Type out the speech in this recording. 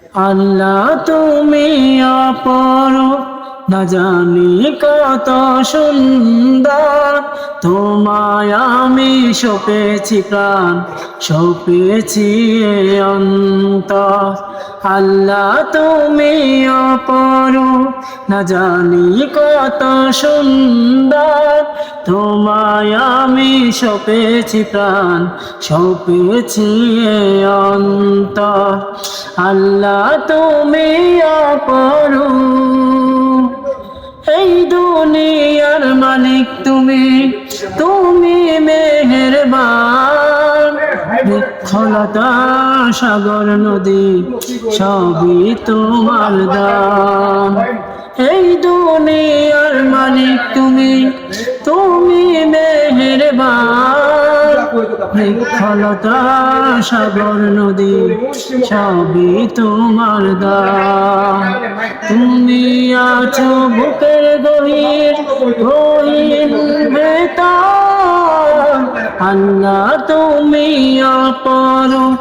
আল্লাহ তুমি অপরূপ, না জানি কত সুন্দর। তোমায় আমি সপেছি প্রাণ, সপেছি এ অন্তর। আল্লাহ তুমি অপরূপ, না জানি কত সুন্দর। তোমায় আমি সপেছি প্রাণ, সপেছি এ অন্তর। আল্লাহ তুমি অপরূপ, এই দুনিয়ার মালিক তুমি, তুমি মেহেরবান। বৃক্ষলতা সাগর নদী সবই তোমার দান। এই দুনিয়ার মালিক তুমি, তুমি মেহেরবান। বৃক্ষলতা সাগর নদী সবই তোমার দান। তুমি আছো বুকের গহীর গহীন ভেতর। আল্লাহ তুমি অপরূপ।